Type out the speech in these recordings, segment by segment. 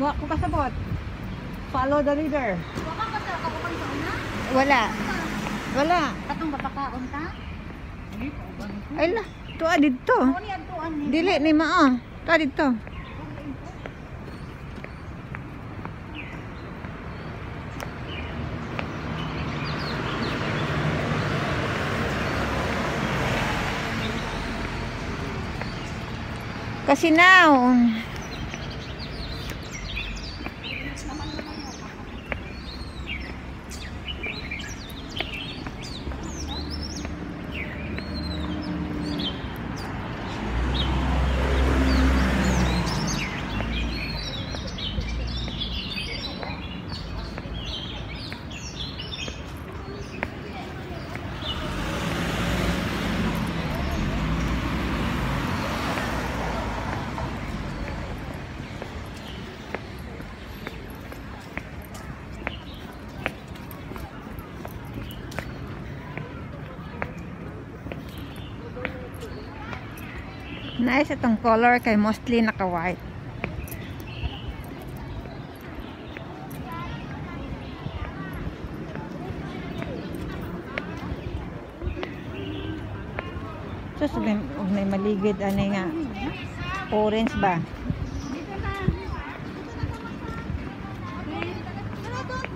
Wa ko kasabot. Follow the leader. Wala ka sa kapapang sa una? Wala. Wala. Katong bapakaon ta? Ay la, tuwa dito. Ano ni adtuan ni? Dili ni mao. Tuwa dito. Kasi now, nice itong color kay mostly naka-white. So, huwag na maligid. Ano nga? Orange ba?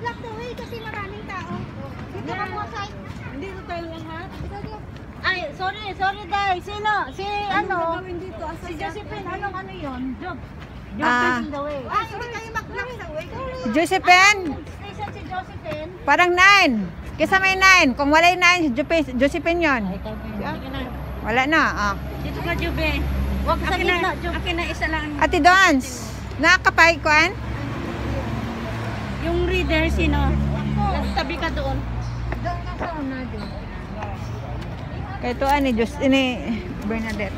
Block the way kasi maraming tao. Dito ka mo sa... Hindi ko tayo lang ha? Ay, sorry Day. Sino? Si ano? Si Josephine. Ano yun? Job facing the way. Ay, hindi kayo mag-block sa way. Josephine? Station si Josephine. Parang 9. Kesa may 9. Kung wala yung 9, Josephine yun. Wala na. Dito ka, Jube. Huwag sa gitna, Jube. Akin na isa lang. Ate Dons, nakakapay kuan? Yung reader, sino? Tabi ka doon. Doon ka sa una, doon. Kaya ito ani Bernadette.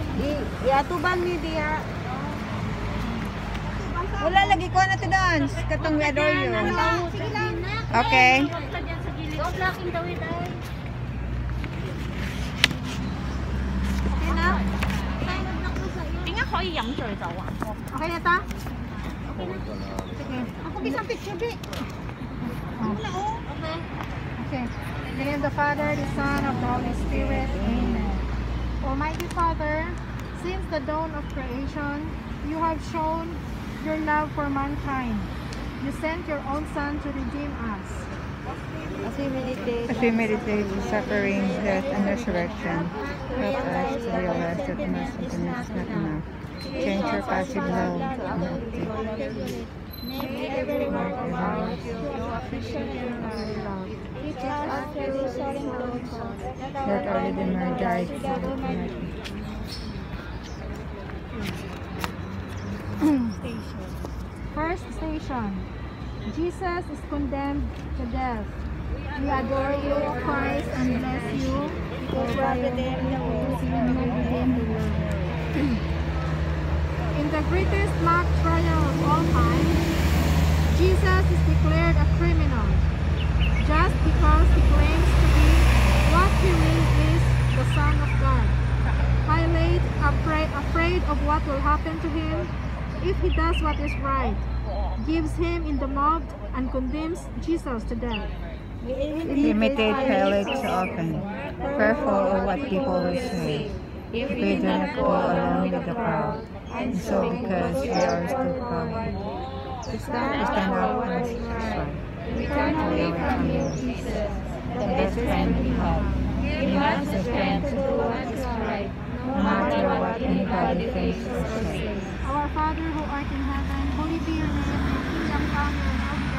Iatuban ni dia. Wala lagi ko na ito Dons. Katong we adore you. Sige lang. Okay. Don't blocking the way, Day. Okay na? Tingnan ko yung sir daw. Okay na ta? Sige. Ako bisang picture, Bi. Okay. Okay. In the name of the Father, the Son, of the Holy Spirit. Amen. Almighty Father, since the dawn of creation, you have shown your love for mankind. You sent your own Son to redeem us. As As we meditate the suffering, death, and resurrection, help us to realize that the mercy of the is not enough. Change your passive love to active. May everyone of ours to appreciate your love. Teach us to restoring those That our Redeemer died for humanity. First station. Jesus is condemned to death. We adore you, Christ, and bless you, for by your holy you redeem the world. In the greatest mock trial of all time, Jesus is declared a criminal, just because he claims to be what he really is, the Son of God. Pilate, afraid of what will happen to him if he does what is right, gives him in the mob and condemns Jesus to death. We imitate Pilate so often, fearful of what people will say. If we do not go along with the crowd, and so because we are still proud, we stand up and speak right. We turn away from you, Jesus, the best friend we have. Give us the strength to do what is right, no matter what anybody thinks or says. Our Father who art in heaven, holy be your name, your kingdom come, your